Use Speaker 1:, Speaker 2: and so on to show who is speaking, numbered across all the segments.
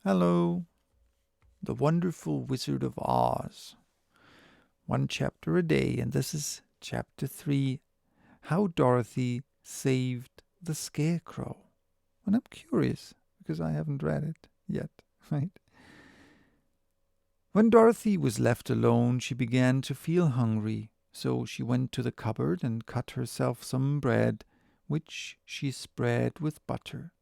Speaker 1: Hello, the wonderful Wizard of Oz. One chapter a day, and this is chapter 3, How Dorothy Saved the Scarecrow. And I'm curious, because I haven't read it yet, right? When Dorothy was left alone, she began to feel hungry, so she went to the cupboard and cut herself some bread, which she spread with butter.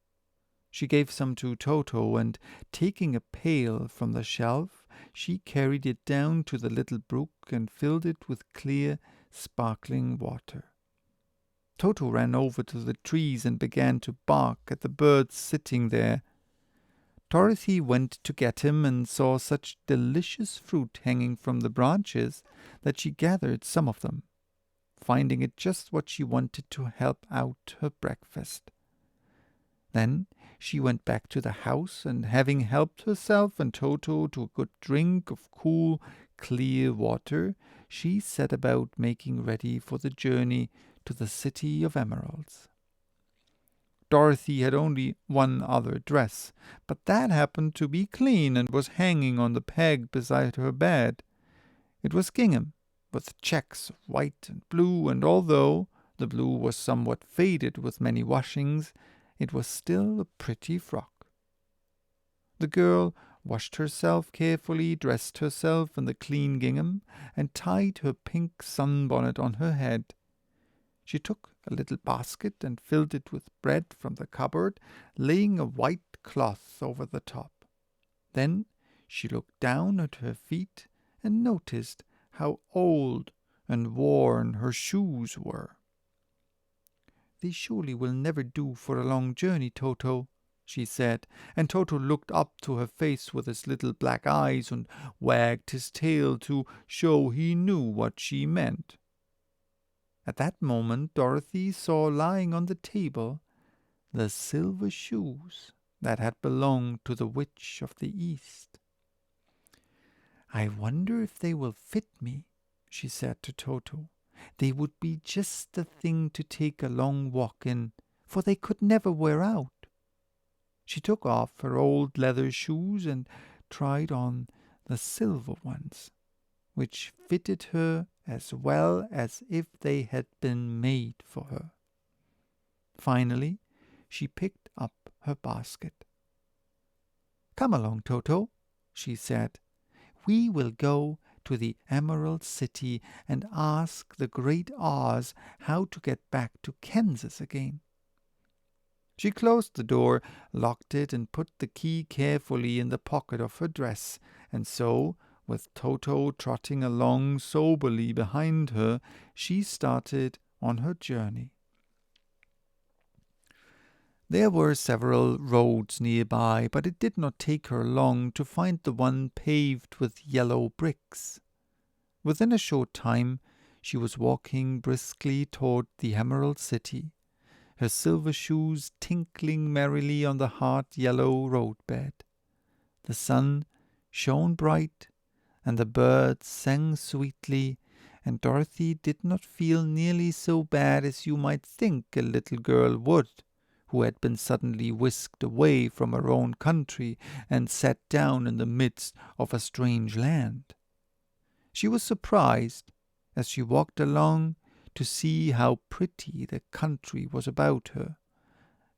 Speaker 1: She gave some to Toto, and taking a pail from the shelf, she carried it down to the little brook and filled it with clear, sparkling water. Toto ran over to the trees and began to bark at the birds sitting there. Dorothy went to get him and saw such delicious fruit hanging from the branches that she gathered some of them, finding it just what she wanted to help out her breakfast. Then she went back to the house, and having helped herself and Toto to a good drink of cool, clear water, she set about making ready for the journey to the City of Emeralds. Dorothy had only one other dress, but that happened to be clean and was hanging on the peg beside her bed. It was gingham, with checks of white and blue, and although the blue was somewhat faded with many washings, it was still a pretty frock. The girl washed herself carefully, dressed herself in the clean gingham, and tied her pink sunbonnet on her head. She took a little basket and filled it with bread from the cupboard, laying a white cloth over the top. Then she looked down at her feet and noticed how old and worn her shoes were. "They surely will never do for a long journey, Toto," she said, and Toto looked up to her face with his little black eyes and wagged his tail to show he knew what she meant. At that moment Dorothy saw lying on the table the silver shoes that had belonged to the Witch of the East. "I wonder if they will fit me," she said to Toto. "They would be just the thing to take a long walk in, for they could never wear out." She took off her old leather shoes and tried on the silver ones, which fitted her as well as if they had been made for her. Finally, she picked up her basket. "Come along, Toto," she said. "We will go to the Emerald City and ask the Great Oz how to get back to Kansas again." She closed the door, locked it, and put the key carefully in the pocket of her dress, and so, with Toto trotting along soberly behind her, she started on her journey. There were several roads nearby, but it did not take her long to find the one paved with yellow bricks. Within a short time she was walking briskly toward the Emerald City, her silver shoes tinkling merrily on the hard yellow roadbed. The sun shone bright, and the birds sang sweetly, and Dorothy did not feel nearly so bad as you might think a little girl would, who had been suddenly whisked away from her own country and set down in the midst of a strange land. She was surprised, as she walked along, to see how pretty the country was about her.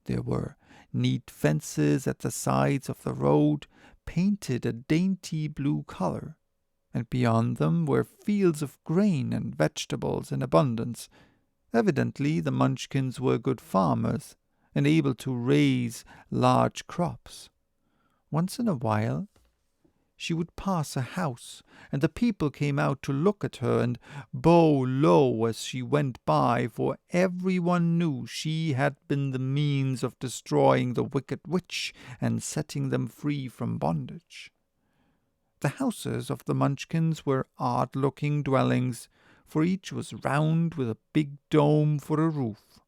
Speaker 1: There were neat fences at the sides of the road, painted a dainty blue color, and beyond them were fields of grain and vegetables in abundance. Evidently the Munchkins were good farmers, and able to raise large crops. Once in a while she would pass a house, and the people came out to look at her and bow low as she went by, for everyone knew she had been the means of destroying the wicked witch and setting them free from bondage. The houses of the Munchkins were odd-looking dwellings, for each was round with a big dome for a roof.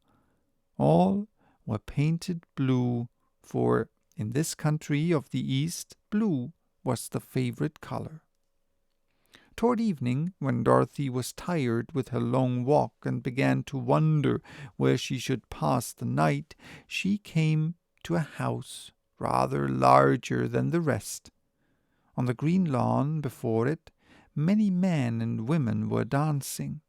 Speaker 1: All were painted blue, for in this country of the East blue was the favorite color. Toward evening, when Dorothy was tired with her long walk and began to wonder where she should pass the night, she came to a house rather larger than the rest. On the green lawn before it, many men and women were dancing.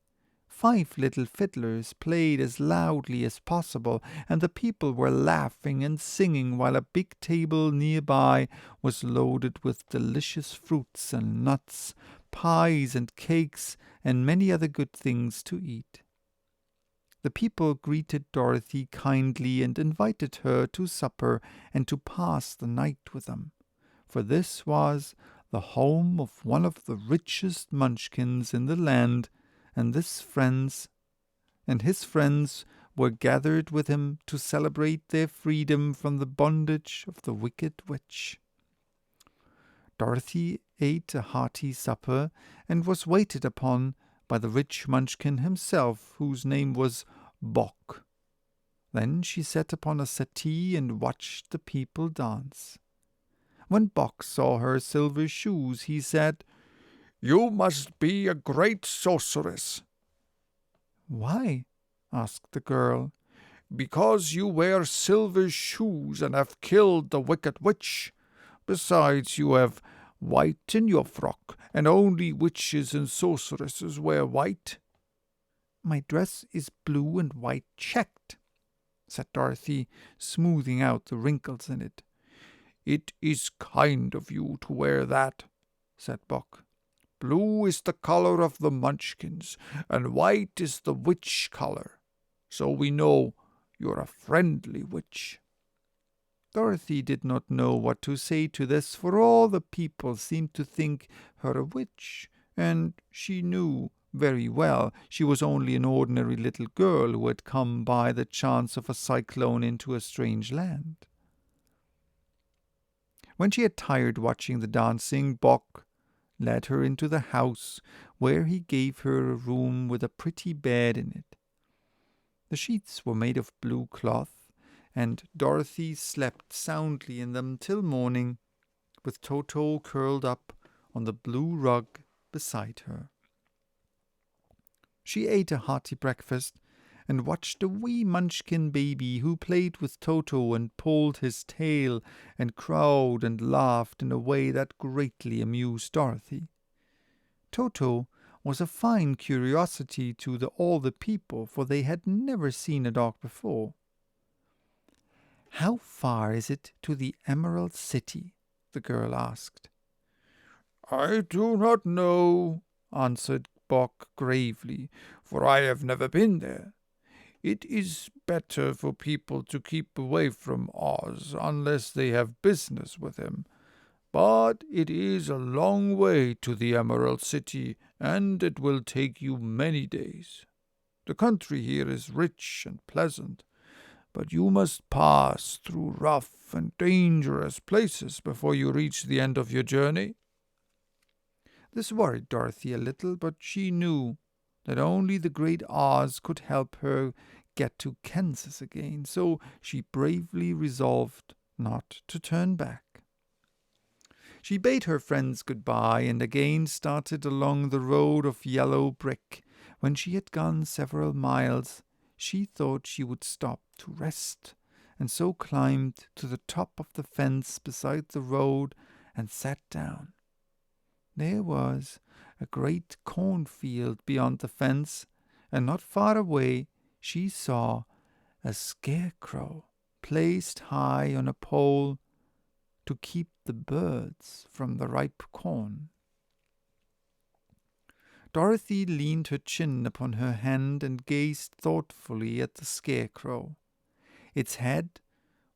Speaker 1: 5 little fiddlers played as loudly as possible, and the people were laughing and singing while a big table nearby was loaded with delicious fruits and nuts, pies and cakes, and many other good things to eat. The people greeted Dorothy kindly and invited her to supper and to pass the night with them, for this was the home of one of the richest Munchkins in the land, and his friends were gathered with him to celebrate their freedom from the bondage of the wicked witch. Dorothy ate a hearty supper and was waited upon by the rich Munchkin himself, whose name was Bock. Then she sat upon a settee and watched the people dance. When Bock saw her silver shoes, he said, "You must be a great sorceress." "Why?" asked the girl. "Because you wear silver shoes and have killed the wicked witch. Besides, you have white in your frock, and only witches and sorceresses wear white." "My dress is blue and white checked," said Dorothy, smoothing out the wrinkles in it. "It is kind of you to wear that," said Bock. "Blue is the color of the Munchkins, and white is the witch color. So we know you're a friendly witch." Dorothy did not know what to say to this, for all the people seemed to think her a witch, and she knew very well she was only an ordinary little girl who had come by the chance of a cyclone into a strange land. When she had tired watching the dancing, Bock led her into the house, where he gave her a room with a pretty bed in it. The sheets were made of blue cloth, and Dorothy slept soundly in them till morning, with Toto curled up on the blue rug beside her. She ate a hearty breakfast, and watched a wee Munchkin baby who played with Toto and pulled his tail and crowed and laughed in a way that greatly amused Dorothy. Toto was a fine curiosity to all the people, for they had never seen a dog before. "How far is it to the Emerald City?" the girl asked. "I do not know," answered Bock gravely, "for I have never been there. It is better for people to keep away from Oz unless they have business with him. But it is a long way to the Emerald City, and it will take you many days. The country here is rich and pleasant, but you must pass through rough and dangerous places before you reach the end of your journey." This worried Dorothy a little, but she knew that only the great Oz could help her get to Kansas again, so she bravely resolved not to turn back. She bade her friends good-bye and again started along the road of yellow brick. When she had gone several miles, she thought she would stop to rest, and so climbed to the top of the fence beside the road and sat down. There was a great cornfield beyond the fence, and not far away she saw a scarecrow placed high on a pole to keep the birds from the ripe corn. Dorothy leaned her chin upon her hand and gazed thoughtfully at the scarecrow. Its head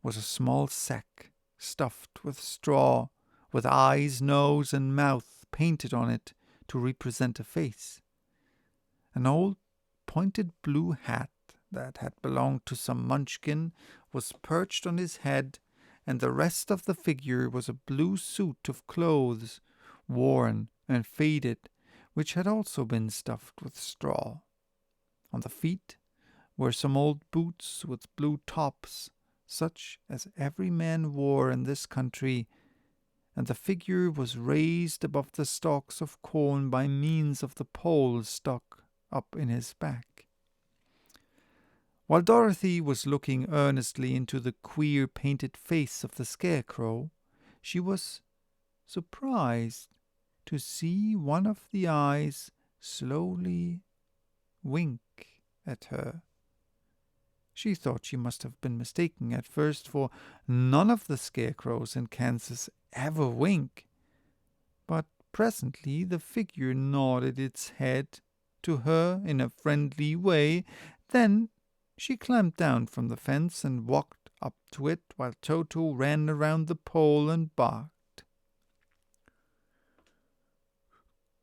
Speaker 1: was a small sack stuffed with straw, with eyes, nose, and mouth painted on it to represent a face. An old pointed blue hat that had belonged to some Munchkin was perched on his head, and the rest of the figure was a blue suit of clothes, worn and faded, which had also been stuffed with straw. On the feet were some old boots with blue tops, such as every man wore in this country, and the figure was raised above the stalks of corn by means of the pole stuck up in his back. While Dorothy was looking earnestly into the queer painted face of the Scarecrow, she was surprised to see one of the eyes slowly wink at her. She thought she must have been mistaken at first, for none of the Scarecrows in Kansas ever wink. But presently the figure nodded its head to her in a friendly way. Then she climbed down from the fence and walked up to it, while Toto ran around the pole and barked.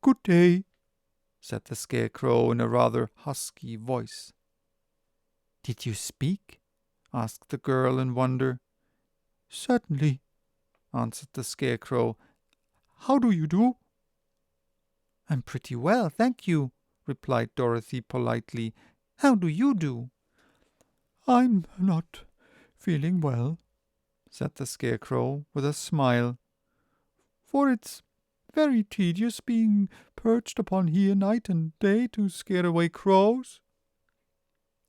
Speaker 1: "Good day," said the Scarecrow in a rather husky voice. "Did you speak?" asked the girl in wonder. "Certainly," answered the Scarecrow. "How do you do?" "I'm pretty well, thank you," replied Dorothy politely. "How do you do?" "I'm not feeling well," said the Scarecrow with a smile, "for it's very tedious being perched upon here night and day to scare away crows."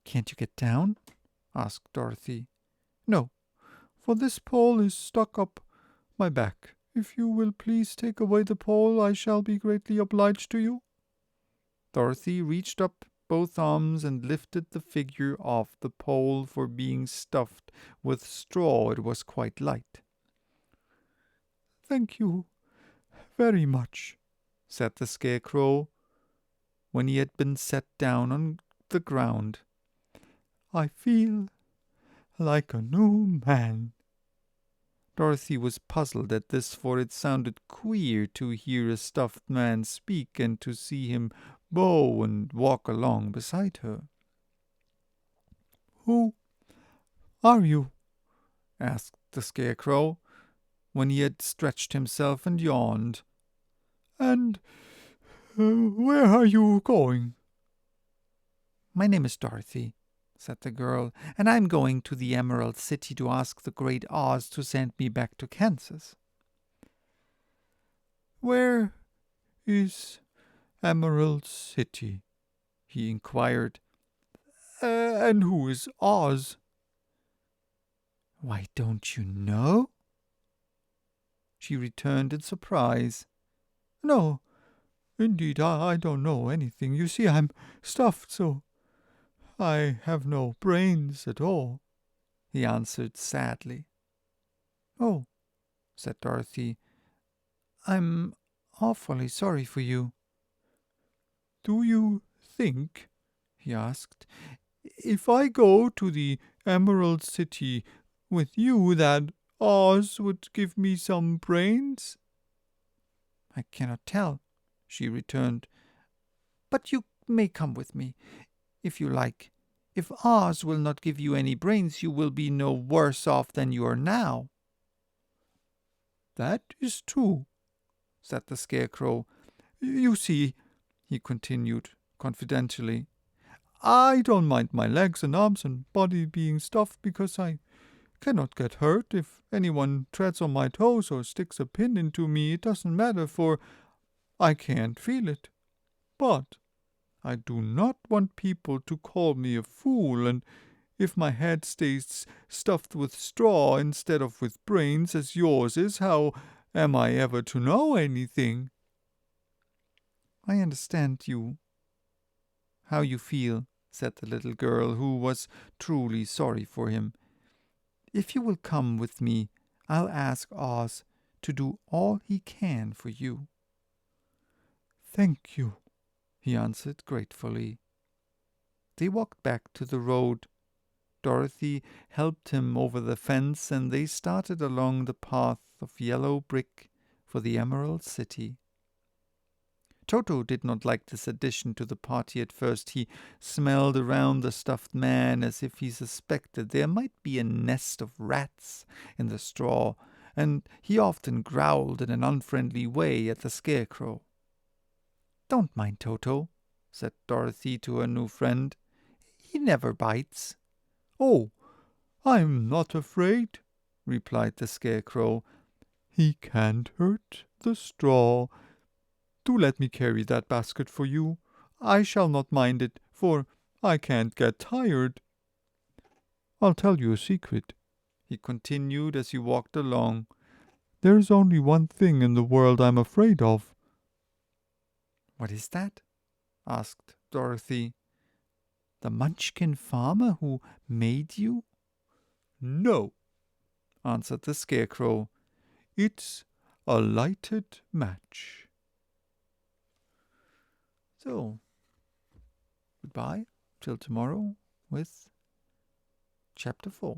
Speaker 1: "Can't you get down?" asked Dorothy. "No, for this pole is stuck up my back. If you will please take away the pole, I shall be greatly obliged to you." Dorothy reached up both arms and lifted the figure off the pole, for being stuffed with straw it was quite light. "Thank you very much," said the Scarecrow, when he had been set down on the ground. "I feel like a new man." Dorothy was puzzled at this, for it sounded queer to hear a stuffed man speak and to see him bow and walk along beside her. "Who are you?" asked the Scarecrow, when he had stretched himself and yawned. "And where are you going?" "My name is Dorothy," said the girl, "and I'm going to the Emerald City to ask the Great Oz to send me back to Kansas." "Where is Emerald City?" he inquired. "And who is Oz?" "Why, don't you know?" she returned in surprise. "No, indeed, I don't know anything. You see, I'm stuffed, so I have no brains at all," he answered sadly. "Oh," said Dorothy, "I'm awfully sorry for you." "Do you think," he asked, "if I go to the Emerald City with you, that Oz would give me some brains?" "I cannot tell," she returned, "but you may come with me, if you like. If Oz will not give you any brains, you will be no worse off than you are now." "That is true," said the Scarecrow. "You see," he continued confidentially, "I don't mind my legs and arms and body being stuffed, because I cannot get hurt. If anyone treads on my toes or sticks a pin into me, it doesn't matter, for I can't feel it. But I do not want people to call me a fool, and if my head stays stuffed with straw instead of with brains, as yours is, how am I ever to know anything?" "I understand how you feel," said the little girl, who was truly sorry for him. "If you will come with me, I'll ask Oz to do all he can for you." "Thank you," he answered gratefully. They walked back to the road. Dorothy helped him over the fence, and they started along the path of yellow brick for the Emerald City. Toto did not like this addition to the party at first. He smelled around the stuffed man as if he suspected there might be a nest of rats in the straw, and he often growled in an unfriendly way at the Scarecrow. "Don't mind Toto," said Dorothy to her new friend. "He never bites." "Oh, I'm not afraid," replied the Scarecrow. "He can't hurt the straw. Do let me carry that basket for you. I shall not mind it, for I can't get tired." I'll tell you a secret," he continued as he walked along. "There's only one thing in the world I'm afraid of." "What is that?" asked Dorothy. "The Munchkin farmer who made you?" "No," answered the Scarecrow. "It's a lighted match." So, goodbye till tomorrow with Chapter 4.